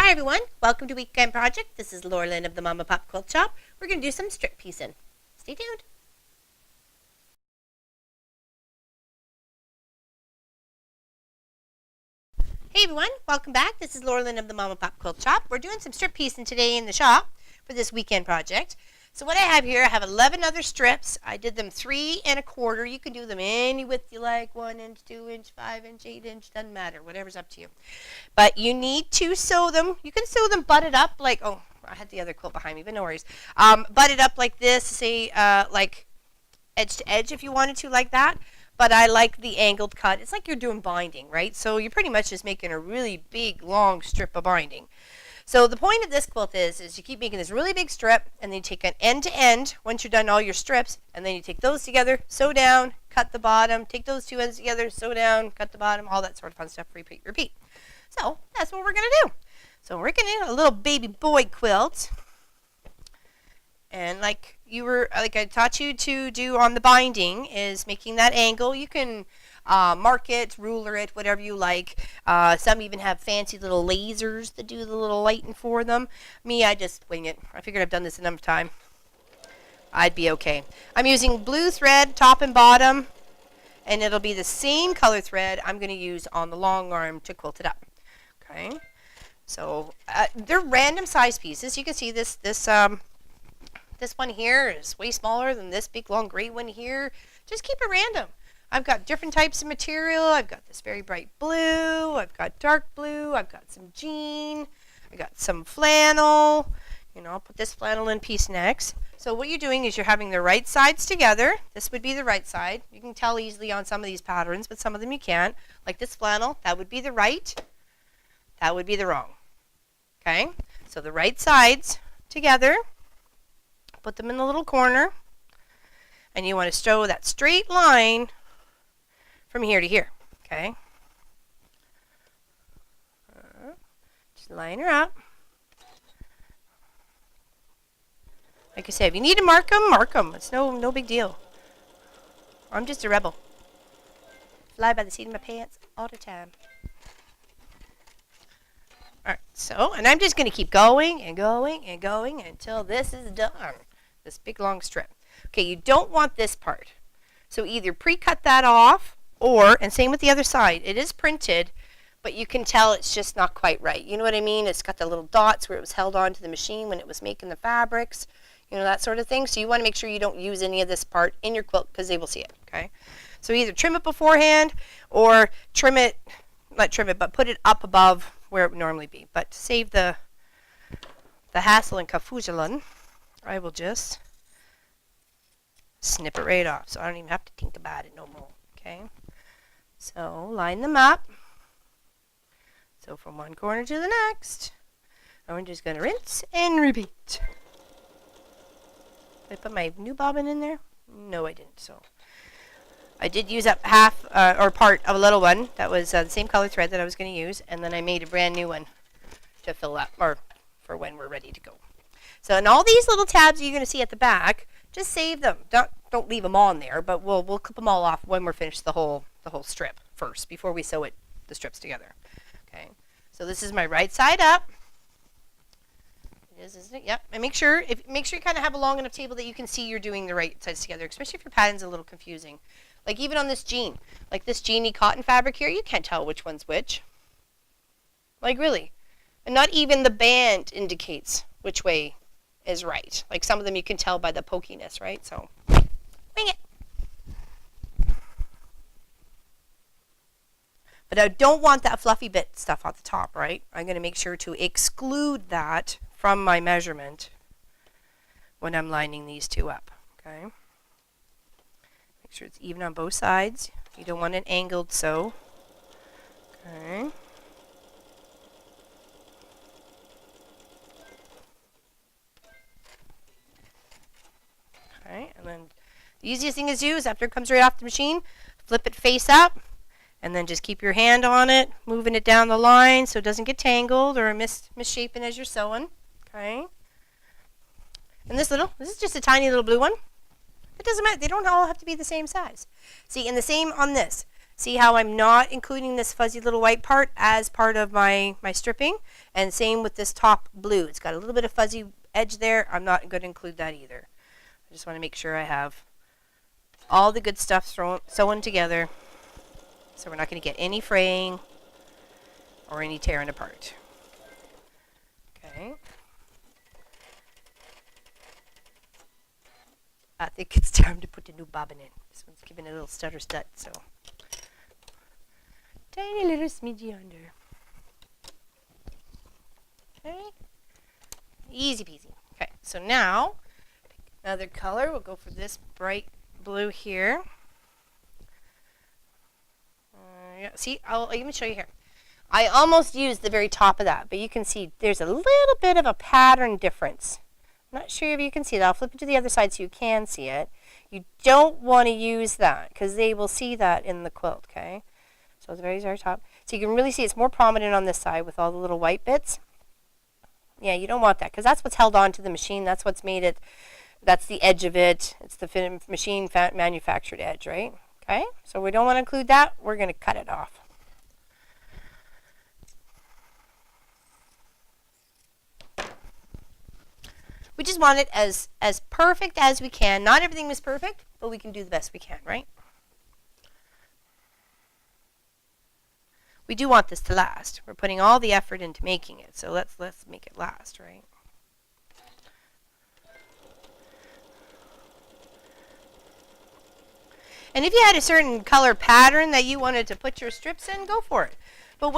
Hi everyone, welcome to Weekend Project. This is Laura Lynn of the Mama Pop Quilt Shop. We're going to do some strip piecing. Stay tuned. Hey everyone, welcome back. This is Laura Lynn of the Mama Pop Quilt Shop. We're doing some strip piecing today in the shop for this weekend project. So what I have here, I have 11 other strips. I did them 3 1/4. You can do them any width you like, 1 inch, 2 inch, 5 inch, 8 inch, doesn't matter, whatever's up to you. But you need to sew them. You can sew them butted up like, oh, I had the other quilt behind me, but no worries. Butted up like this, say like edge to edge if you wanted to, like that. But I like the angled cut. It's like you're doing binding, right? So you're pretty much just making a really big, long strip of binding. So the point of this quilt is you keep making this really big strip, and then you take an end to end once you're done all your strips, and then you take those together, sew down, cut the bottom, take those two ends together, sew down, cut the bottom, all that sort of fun stuff, repeat, repeat. So that's what we're going to do. So we're working in a little baby boy quilt, and like I taught you to do on the binding is making that angle. You can mark it, ruler it, whatever you like. Some even have fancy little lasers that do the little lighting for them. Me, I just wing it. I figured I've done this enough time. I'd be okay. I'm using blue thread, top and bottom, and it'll be the same color thread I'm going to use on the long arm to quilt it up. Okay, so they're random size pieces. You can see this one here is way smaller than this big long gray one here. Just keep it random. I've got different types of material. I've got this very bright blue. I've got dark blue. I've got some jean. I got some flannel. You know, I'll put this flannel in piece next. So what you're doing is you're having the right sides together. This would be the right side. You can tell easily on some of these patterns, but some of them you can't. Like this flannel, that would be the right. That would be the wrong. Okay? So the right sides together. Put them in the little corner. And you want to sew that straight line from here to here. Okay? Just line her up. Like I said, if you need to mark them, mark them. It's no big deal. I'm just a rebel. Fly by the seat of my pants all the time. Alright, so, and I'm just going to keep going and going and going until this is done. This big long strip. Okay, you don't want this part. So either pre-cut that off, or, and same with the other side, it is printed, but you can tell it's just not quite right. You know what I mean? It's got the little dots where it was held onto the machine when it was making the fabrics. You know, that sort of thing. So you want to make sure you don't use any of this part in your quilt because they will see it. Okay. So either trim it beforehand or trim it, not trim it, but put it up above where it would normally be. But to save the hassle and confusion, I will just snip it right off. So I don't even have to think about it no more. Okay. So line them up. So from one corner to the next. And we're just going to rinse and repeat. Did I put my new bobbin in there? No, I didn't. So I did use up half or part of a little one that was the same color thread that I was going to use, and then I made a brand new one to fill up or for when we're ready to go. So, and all these little tabs you're going to see at the back, just save them. Don't leave them on there, but we'll clip them all off when we're finished the whole strip first before we sew the strips together. Okay. So this is my right side up. It is, isn't it? Yep. And make sure you kind of have a long enough table that you can see you're doing the right sides together, especially if your pattern's a little confusing. Like even on this jean, like this jeany cotton fabric here, you can't tell which one's which. Like really. And not even the band indicates which way is right. Like some of them you can tell by the pokiness, right? So wing it. But I don't want that fluffy bit stuff at the top, right? I'm going to make sure to exclude that from my measurement when I'm lining these two up, okay? Make sure it's even on both sides. You don't want an angled sew, okay? Okay, and then the easiest thing to do is after it comes right off the machine, flip it face up, and then just keep your hand on it, moving it down the line so it doesn't get tangled or misshapen as you're sewing. Okay. And this is just a tiny little blue one. It doesn't matter. They don't all have to be the same size. See, and the same on this. See how I'm not including this fuzzy little white part as part of my stripping? And same with this top blue. It's got a little bit of fuzzy edge there. I'm not going to include that either. I just want to make sure I have all the good stuff sewn together, so we're not going to get any fraying or any tearing apart. Okay. I think it's time to put the new bobbin in. This one's giving a little stutter stut, so tiny little smidgy under. Okay. Easy peasy. Okay, so now another color. We'll go for this bright blue here. Yeah, see, I'll even show you here. I almost used the very top of that, but you can see there's a little bit of a pattern difference. I'm not sure if you can see that. I'll flip it to the other side so you can see it. You don't want to use that because they will see that in the quilt, okay? So it's very, very top. So you can really see it's more prominent on this side with all the little white bits. Yeah, you don't want that because that's what's held on to the machine. That's what's made it. That's the edge of it. It's the machine manufactured edge, right? Okay, so we don't want to include that. We're going to cut it off. We just want it as perfect as we can. Not everything was perfect, but we can do the best we can, right? We do want this to last. We're putting all the effort into making it, so let's make it last, right? And if you had a certain color pattern that you wanted to put your strips in, go for it. But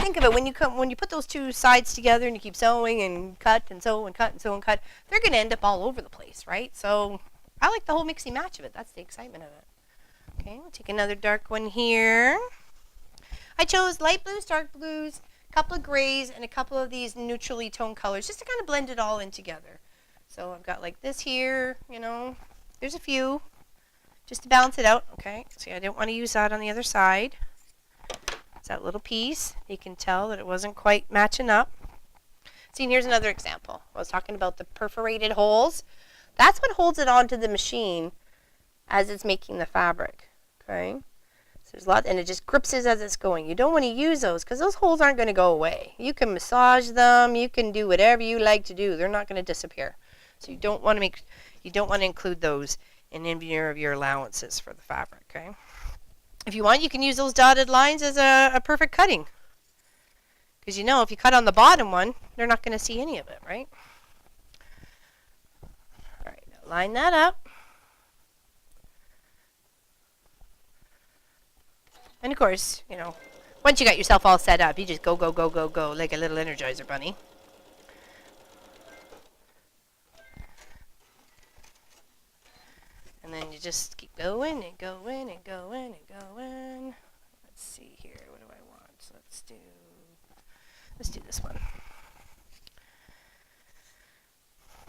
think of it, when you put those two sides together and you keep sewing and cut and sew and cut and sew and cut, they're going to end up all over the place, right? So I like the whole mixy match of it. That's the excitement of it. Okay, we'll take another dark one here. I chose light blues, dark blues, a couple of grays, and a couple of these neutrally toned colors just to kind of blend it all in together. So I've got like this here, you know, there's a few just to balance it out. Okay, see, I didn't want to use that on the other side. It's that little piece. You can tell that it wasn't quite matching up. See, and here's another example. I was talking about the perforated holes. That's what holds it onto the machine as it's making the fabric. Okay, so there's a lot, and it just grips it as it's going. You don't want to use those because those holes aren't going to go away. You can massage them. You can do whatever you like to do. They're not going to disappear. So you don't want to include those in any of your allowances for the fabric. Okay. If you want, you can use those dotted lines as a perfect cutting. Because you know, if you cut on the bottom one, they're not going to see any of it, right? All right, now line that up. And of course, you know, once you got yourself all set up, you just go, go, go, go, go, like a little Energizer bunny. And then you just keep going and going and going and going. Let's see here. What do I want? So let's do this one.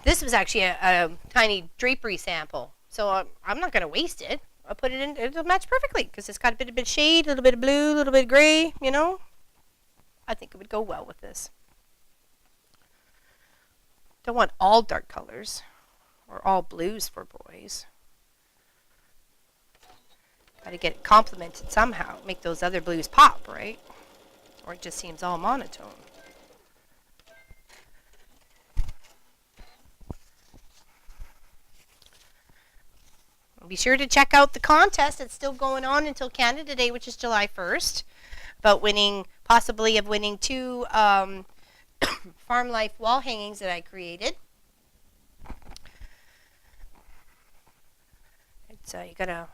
This was actually a tiny drapery sample, so I'm not going to waste it. I'll put it in. It'll match perfectly because it's got a bit of shade, a little bit of blue, a little bit of gray. You know, I think it would go well with this. Don't want all dark colors or all blues for boys. Got to get it complemented somehow. Make those other blues pop, right? Or it just seems all monotone. Be sure to check out the contest. It's still going on until Canada Day, which is July 1st. About possibly winning 2 Farm Life wall hangings that I created. It's you gotta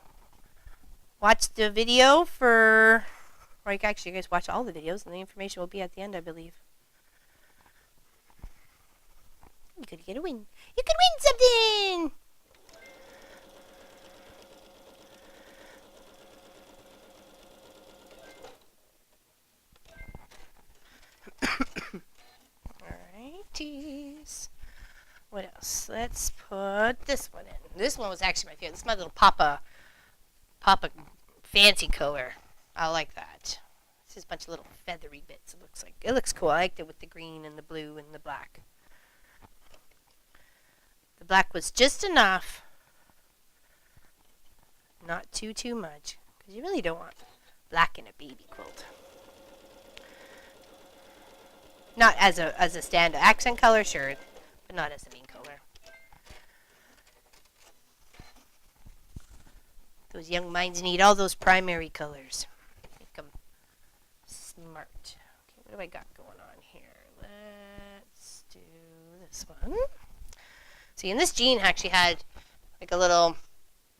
watch the video or actually you guys watch all the videos, and the information will be at the end, I believe. You could get a win. You could win something! Alrighties. What else? Let's put this one in. This one was actually my favorite. This is my little Papa fancy color. I like that. It's just a bunch of little feathery bits. It looks cool. I liked it with the green and the blue and the black. The black was just enough. Not too much. Because you really don't want black in a baby quilt. Not as a stand accent color, sure, but not as the main color. Those young minds need all those primary colors. Make them smart. Okay, what do I got going on here? Let's do this one. See, and this jean actually had like a little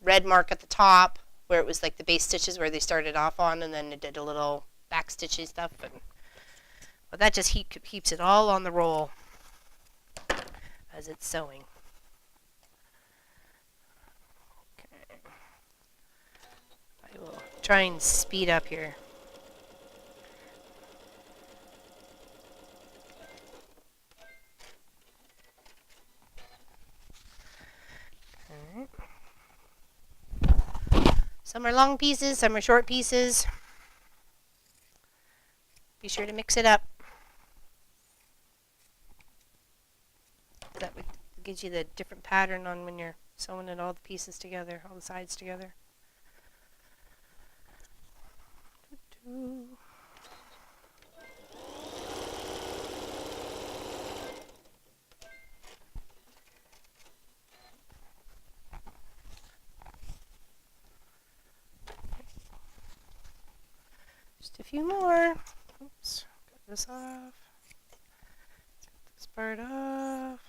red mark at the top where it was like the base stitches where they started off on, and then it did a little back stitchy stuff. But that just keeps it all on the roll as it's sewing. Okay. I will try and speed up here. Okay. Some are long pieces, some are short pieces. Be sure to mix it up. That gives you the different pattern on when you're sewing it all the pieces together, all the sides together. Just a few more. Oops, cut this off. Take this part off.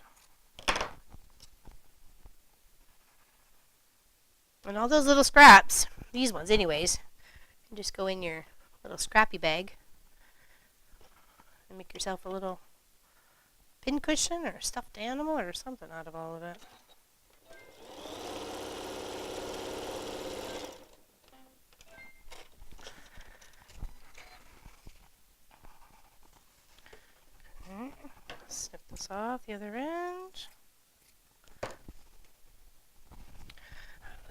And all those little scraps, these ones anyways, you just go in your little scrappy bag and make yourself a little pin cushion or stuffed animal or something out of all of it. Okay. Snip this off the other end.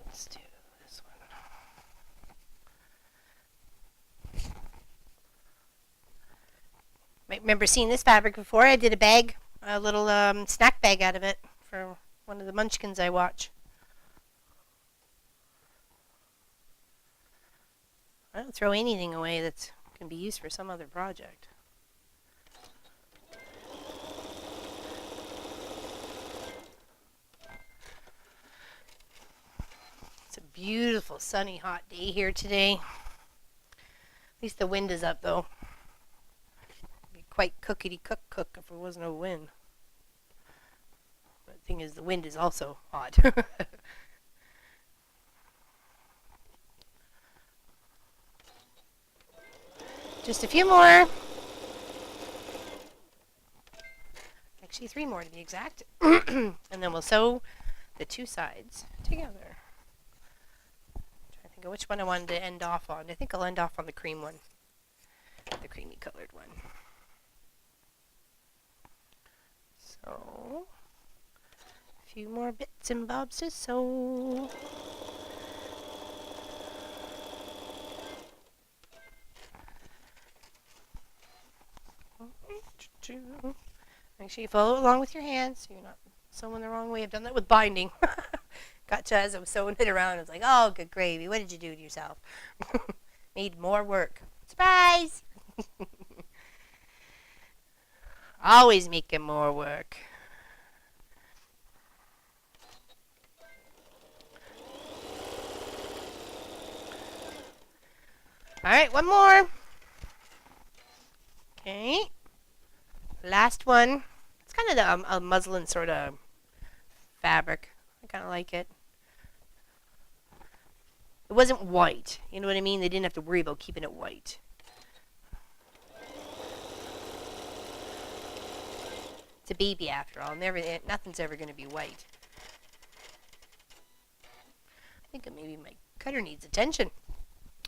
Let's do this one. Might remember seeing this fabric before. I did a bag, a little snack bag out of it for one of the munchkins I watch. I don't throw anything away that can be used for some other project. It's a beautiful, sunny, hot day here today. At least the wind is up, though. It'd be quite cookity-cook if there was no wind. But the thing is, the wind is also hot. Just a few more. Actually, 3 more to be exact. And then we'll sew the 2 sides together. I'm trying to think of which one I wanted to end off on. I think I'll end off on the cream one. The creamy colored one. So, a few more bits and bobs to sew. Make sure you follow along with your hands so you're not sewing the wrong way. I've done that with binding. Gotcha, as I was sewing it around. I was like, oh, good gravy. What did you do to yourself? Made more work. Surprise! Always making more work. All right, one more. Okay. Last one. It's kind of a muslin sort of fabric. I kind of like it. It wasn't white. You know what I mean? They didn't have to worry about keeping it white. It's a baby after all. Nothing's ever going to be white. I think maybe my cutter needs attention.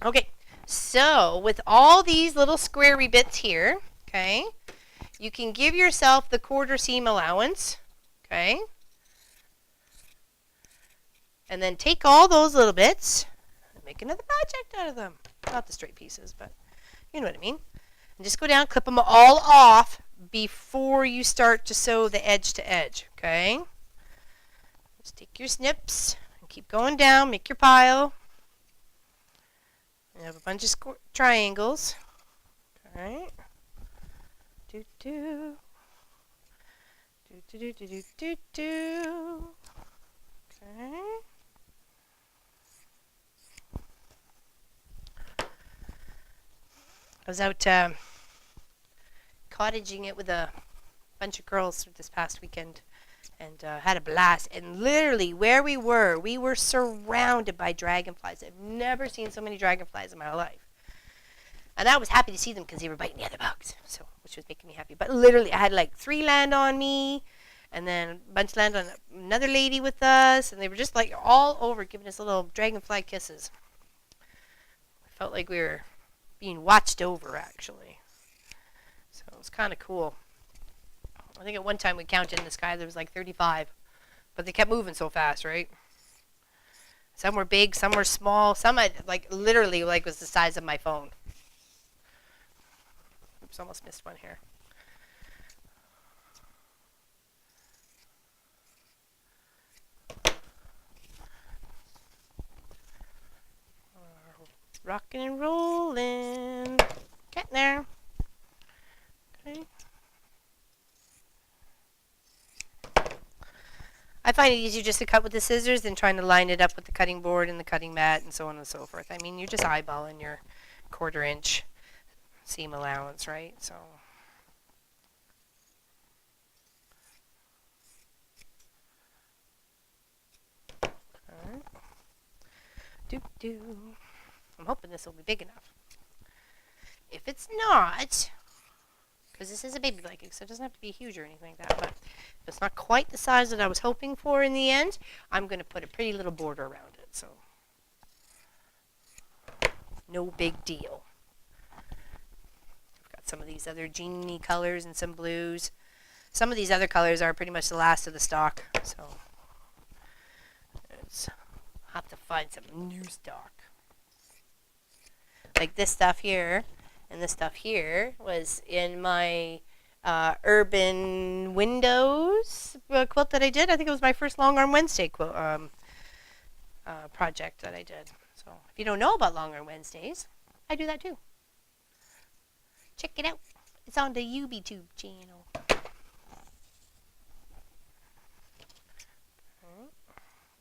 Okay. So, with all these little squarey bits here, okay, you can give yourself the quarter seam allowance, okay, and then take all those little bits and make another project out of them. Not the straight pieces, but you know what I mean. And just go down, clip them all off before you start to sew the edge to edge, okay. Just take your snips and keep going down, make your pile. I have a bunch of triangles. Alright. Do do. Do do do do do do. Okay. I was out cottaging it with a bunch of girls this past weekend and had a blast. And literally, where we were surrounded by dragonflies. I've never seen so many dragonflies in my life. And I was happy to see them because they were biting the other bugs, so which was making me happy. But literally, I had like 3 land on me, and then a bunch land on another lady with us, and they were just like all over giving us little dragonfly kisses. I felt like we were being watched over, actually. So it was kind of cool. I think at one time we counted in the sky there was like 35, but they kept moving so fast, right? Some were big, some were small, some had like literally like was the size of my phone. Oops, almost missed one here. Rocking and rolling. Getting there. Okay. I find it easier just to cut with the scissors than trying to line it up with the cutting board and the cutting mat and so on and so forth. I mean, you're just eyeballing your 1/4 inch seam allowance, right? So. Alright. Do. I'm hoping this will be big enough. If it's not, because this is a baby blanket, so it doesn't have to be huge or anything like that, but if it's not quite the size that I was hoping for in the end, I'm going to put a pretty little border around it, so no big deal. I've got some of these other genie colors and some blues. Some of these other colors are pretty much the last of the stock, so I'll have to find some new stock. Like this stuff here and this stuff here was in my Urban Windows quilt that I did. I think it was my first Long Arm Wednesday quilt project that I did. So if you don't know about Long Arm Wednesdays, I do that too. Check it out. It's on the UbiTube channel.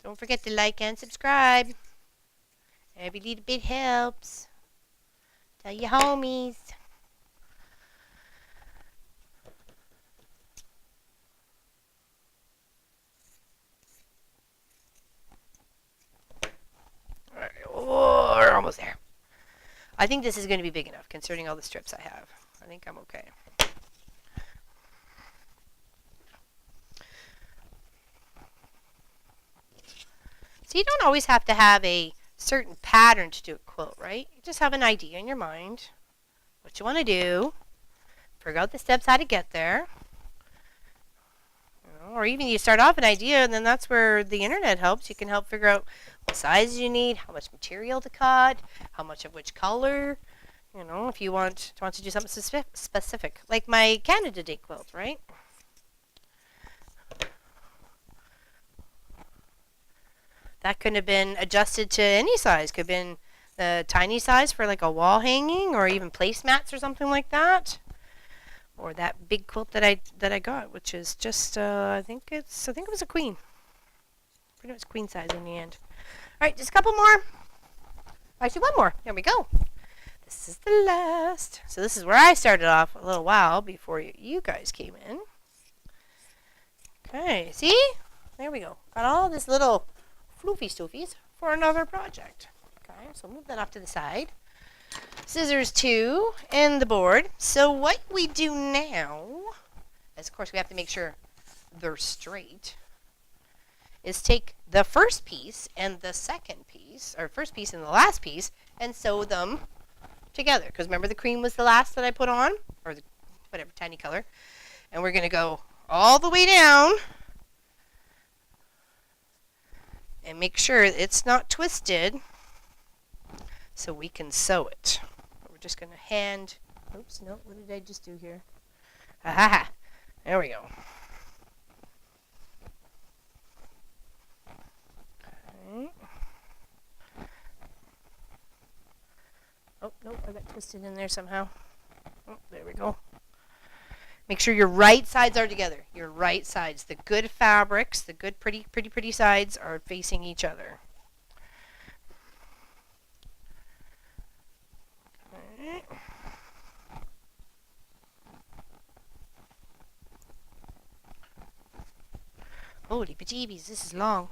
Don't forget to like and subscribe. Every little bit helps. Tell your homies. Alright, we're almost there. I think this is going to be big enough considering all the strips I have. I think I'm okay. So you don't always have to have a certain pattern to do a quilt, right? You just have an idea in your mind, what you want to do, figure out the steps how to get there. Or even you start off an idea and then that's where the internet helps. You can help figure out what size you need, how much material to cut, how much of which color. You know, if you want to do something specific, like my Canada Day quilt, right? That could have been adjusted to any size. Could have been the tiny size for like a wall hanging or even placemats or something like that. Or that big quilt that I got, which is just I think it was a queen. Pretty much queen size in the end. All right, just a couple more. Actually, one more. There we go. This is the last. So this is where I started off a little while before you guys came in. Okay, see? There we go. Got all this little floofy stoofies for another project. Okay, so move that off to the side. Scissors too, and the board. So what we do now, is of course we have to make sure they're straight, is take the first piece and the second piece, or first piece and the last piece, and sew them together. Because remember the cream was the last that I put on, or the whatever tiny color, and we're going to go all the way down and make sure it's not twisted so we can sew it. We're just going to oops, no, what did I just do here? Aha, there we go. Okay. twist it in there somehow. Oh, there we go. Make sure your right sides are together. Your right sides. The good fabrics, the good pretty sides are facing each other. Alright. Holy bejeebies, this is long.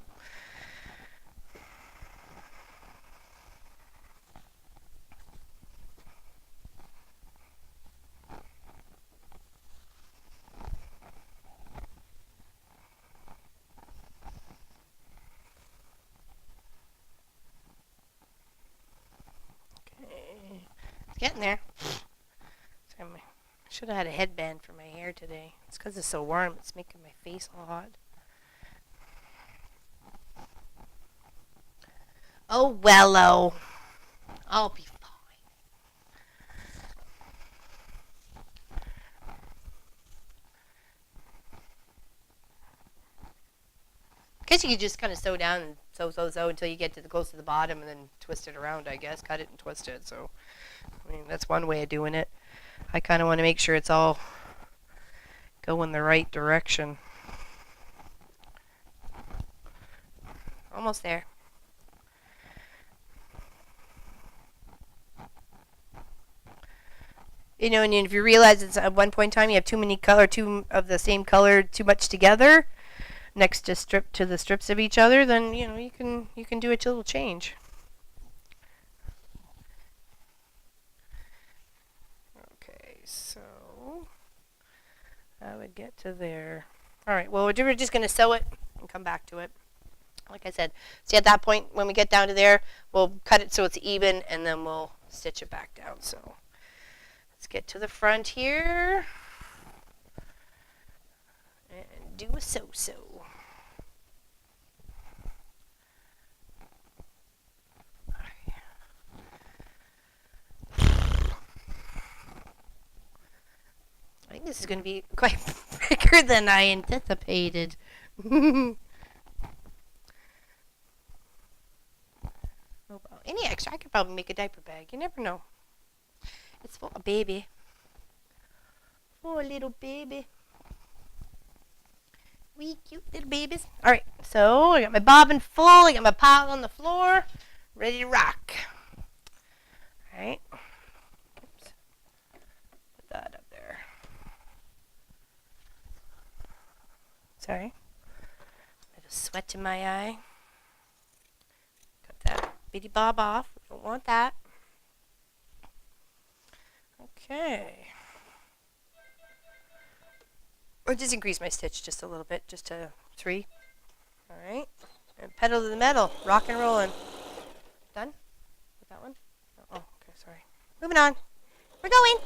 It's getting there. I should have had a headband for my hair today. It's because it's so warm. It's making my face all hot. Oh, well-o. I'll be fine. I guess you could just kind of sew down and sew until you get to the close to the bottom and then twist it around, I guess. Cut it and twist it. So, I mean, that's one way of doing it. I kind of want to make sure it's all going the right direction. Almost there. You know, and if you realize it's at one point in time you have two of the same color too much together next to the strips of each other, then you know you can do a little change. Okay, so I would get to there. All right, well we're just going to sew it and come back to it. Like I said, see at that point when we get down to there, we'll cut it so it's even and then we'll stitch it back down. So let's get to the front here and do a sew. I think this is going to be quite bigger than I anticipated. Oh, well, any extra, I could probably make a diaper bag. You never know. It's for a baby. For a little baby. Wee cute little babies. Alright, so I got my bobbin full. I got my pile on the floor. Ready to rock. Alright. Oops. Put that up there. Sorry. A little sweat in my eye. Cut that bitty bob off. We don't want that. Okay. I'll just increase my stitch just a little bit, just to 3. Alright. And pedal to the metal. Rock and rollin'. Done? With that one? Oh, okay, sorry. Moving on. We're going.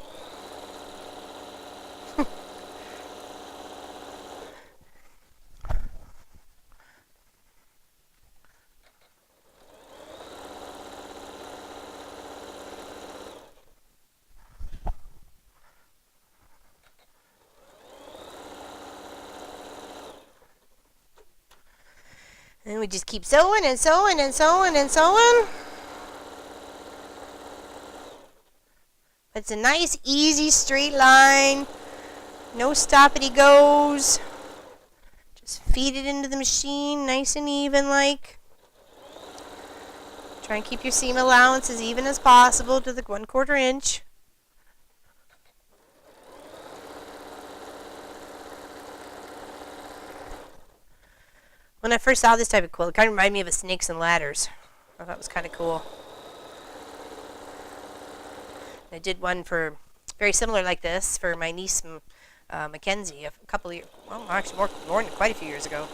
And we just keep sewing and sewing and sewing and sewing. It's a nice, easy, straight line. No stoppity goes. Just feed it into the machine, nice and even like. Try and keep your seam allowance as even as possible to the 1/4 inch. When I first saw this type of quilt, it kind of reminded me of a Snakes and Ladders. I thought it was kind of cool. I did one for very similar like this for my niece Mackenzie a couple of years, well, actually more than quite a few years ago.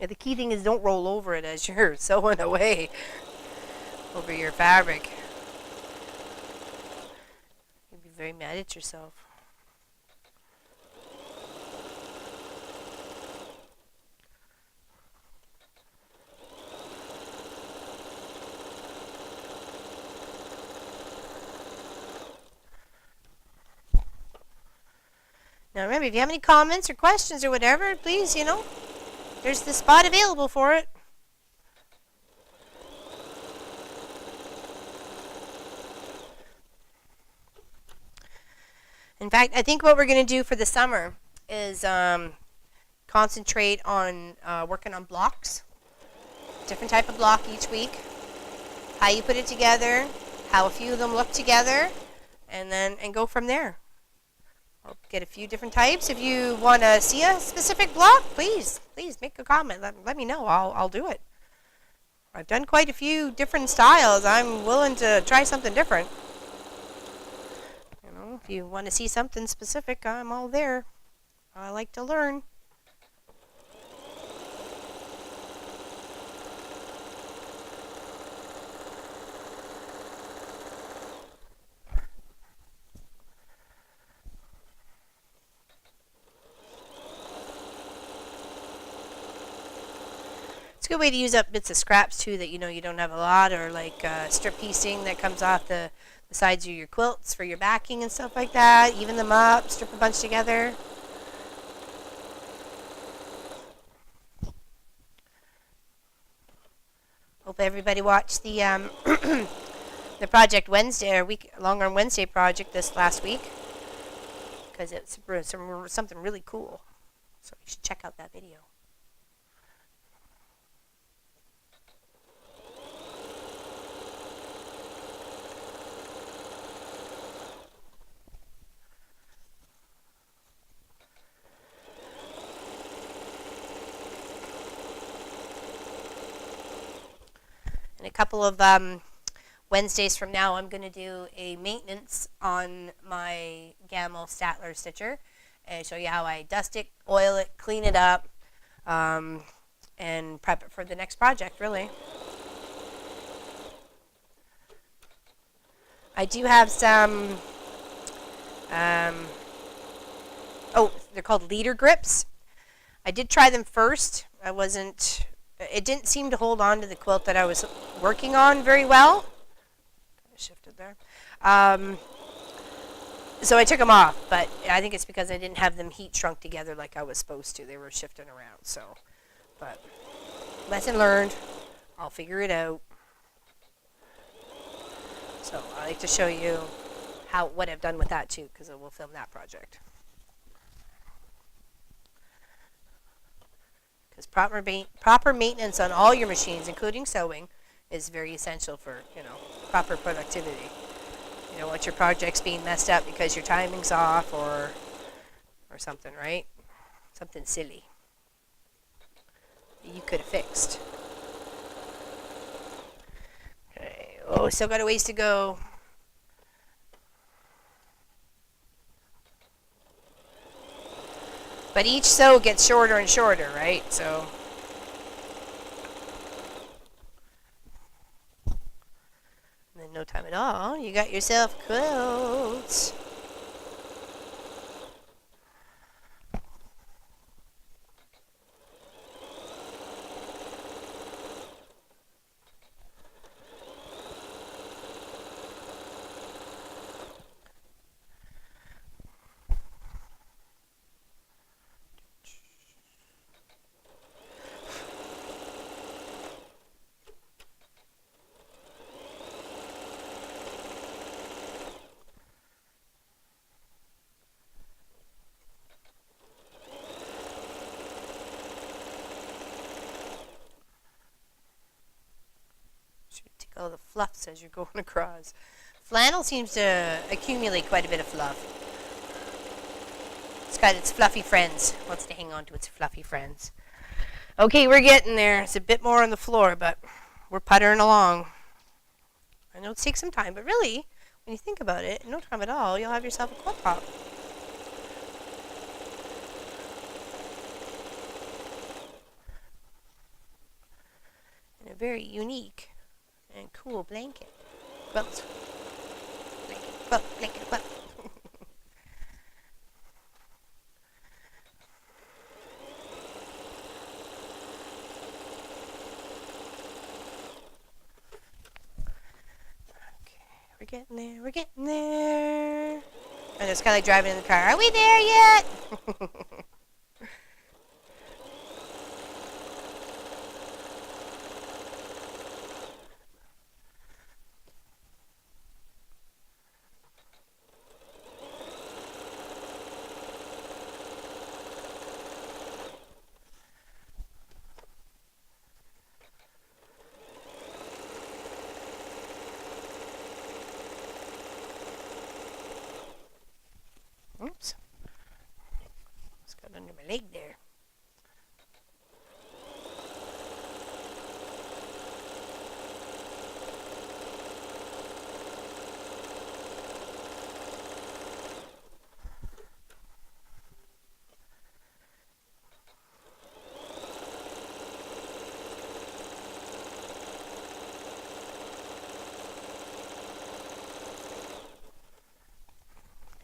Yeah, the key thing is don't roll over it as you're sewing away over your fabric. You'll be very mad at yourself. Now remember, if you have any comments or questions or whatever, please, there's the spot available for it. In fact, I think what we're going to do for the summer is concentrate on working on blocks. Different type of block each week. How you put it together, how a few of them look together, and go from there. I'll get a few different types. If you want to see a specific block, please make a comment. Let me know. I'll do it. I've done quite a few different styles. I'm willing to try something different. If you want to see something specific, I'm all there. I like to learn. It's a good way to use up bits of scraps too that you don't have a lot, or like strip piecing that comes off the sides of your quilts for your backing and stuff like that. Even them up, strip a bunch together. Hope everybody watched the the Project Wednesday or Long Arm Wednesday project this last week, because it's something really cool. So you should check out that video. In a couple of Wednesdays from now, I'm going to do a maintenance on my Gamma Statler stitcher and show you how I dust it, oil it, clean it up, and prep it for the next project, really. I do have some, they're called leader grips. I did try them first. It didn't seem to hold on to the quilt that I was working on very well. Shifted there. So I took them off, but I think it's because I didn't have them heat shrunk together like I was supposed to. They were shifting around, but lesson learned. I'll figure it out. So I like to show you what I've done with that too, because I will film that project. Because proper maintenance on all your machines, including sewing, is very essential for proper productivity. You don't want your projects being messed up because your timing's off or something, right? Something silly that you could have fixed. Okay. Oh, still got a ways to go. But each sew gets shorter and shorter, right? So in no time at all, you got yourself quilts. All the fluffs as you're going across. Flannel seems to accumulate quite a bit of fluff. It's got its fluffy friends. Wants to hang on to its fluffy friends. Okay, we're getting there. It's a bit more on the floor, but we're puttering along. I know it takes some time, but really, when you think about it, in no time at all, you'll have yourself a quilt top. a very unique and cool blanket. Quilt. Blanket, quilt, blanket, quilt. We're getting there. We're getting there. And it's kind of like driving in the car. Are we there yet? Oops. It's got under my leg there.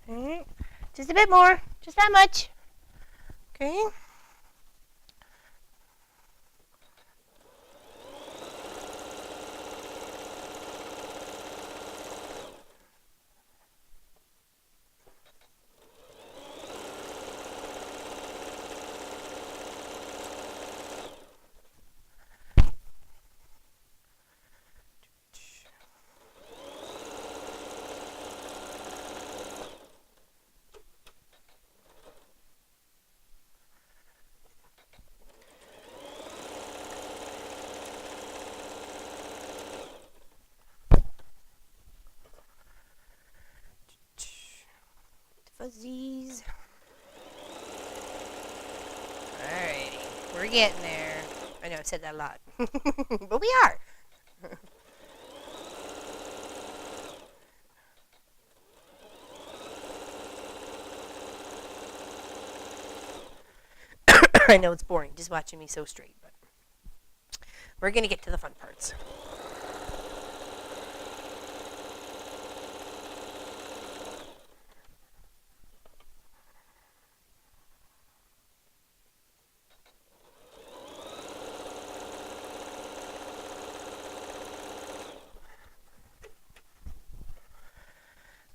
Okay. Just a bit more. Just that much. Okay. Fuzzies. Alrighty. We're getting there. I know I've said that a lot. But we are. I know it's boring just watching me so straight, but we're going to get to the fun parts.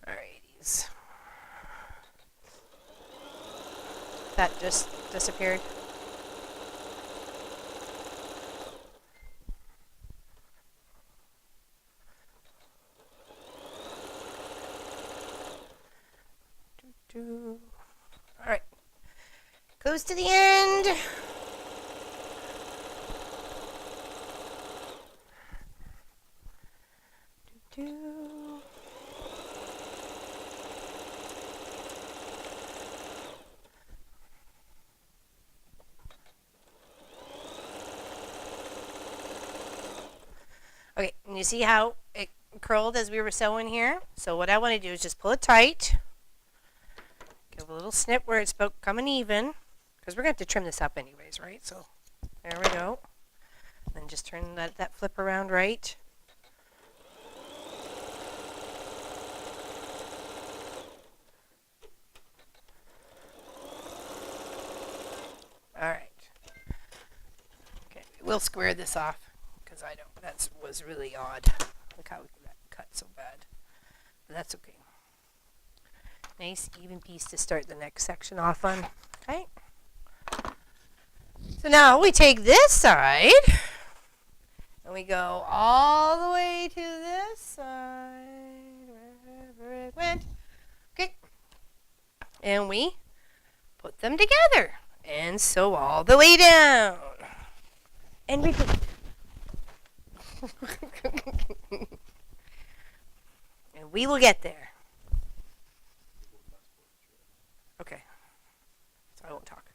Alrighties. That just disappeared. Alright. Close to the end. Okay, and you see how it curled as we were sewing here? So what I want to do is just pull it tight. Give a little snip where it's about coming even. Because we're going to have to trim this up anyways, right? So there we go. And just turn that flip around right. Alright. Okay, we'll square this off. Because I don't. That was really odd. Look how that cut so bad. But that's okay. Nice even piece to start the next section off on. Okay. So now we take this side and we go all the way to this side, wherever it went. Okay. And we put them together and sew all the way down. And repeat. And we will get there. Okay. So I won't talk.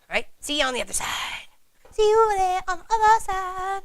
Alright, see you on the other side. See you over there on the other side.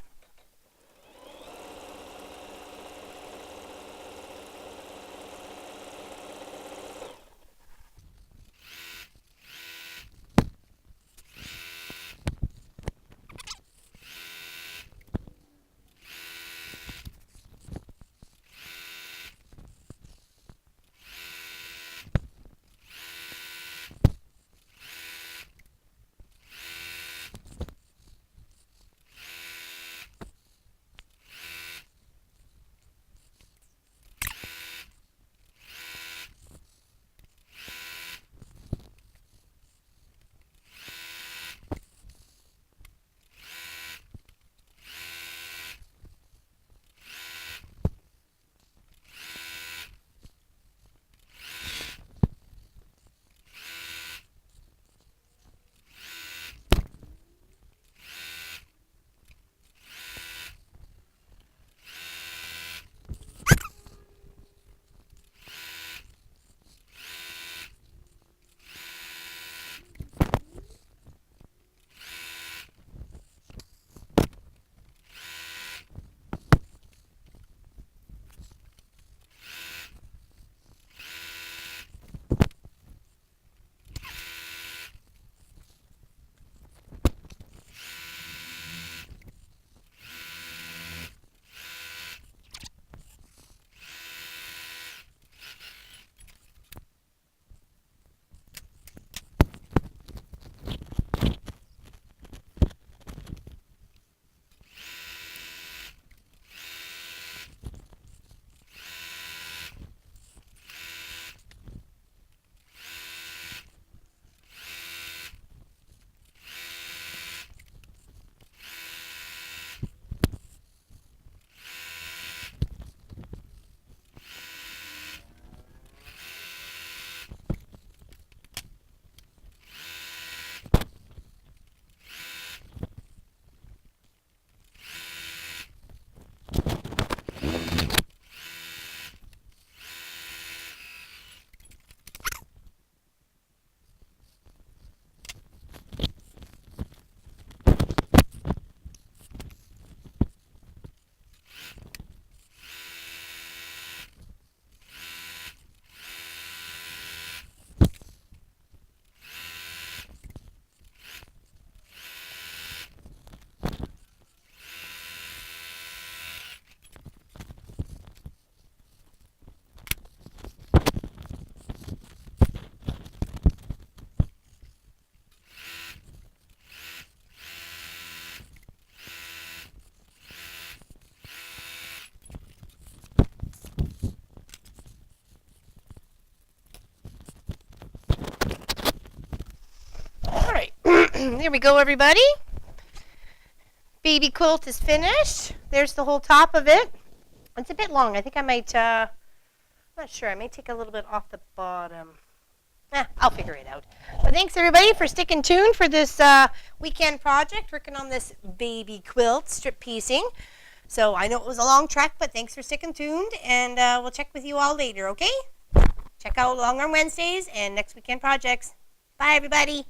There we go, everybody. Baby quilt is finished. There's the whole top of it. It's a bit long. I think I might, I'm not sure. I may take a little bit off the bottom. I'll figure it out. But thanks, everybody, for sticking tuned for this weekend project, working on this baby quilt strip piecing. So I know it was a long trek, but thanks for sticking tuned, and we'll check with you all later, okay? Check out Long Run Wednesdays and next weekend projects. Bye, everybody.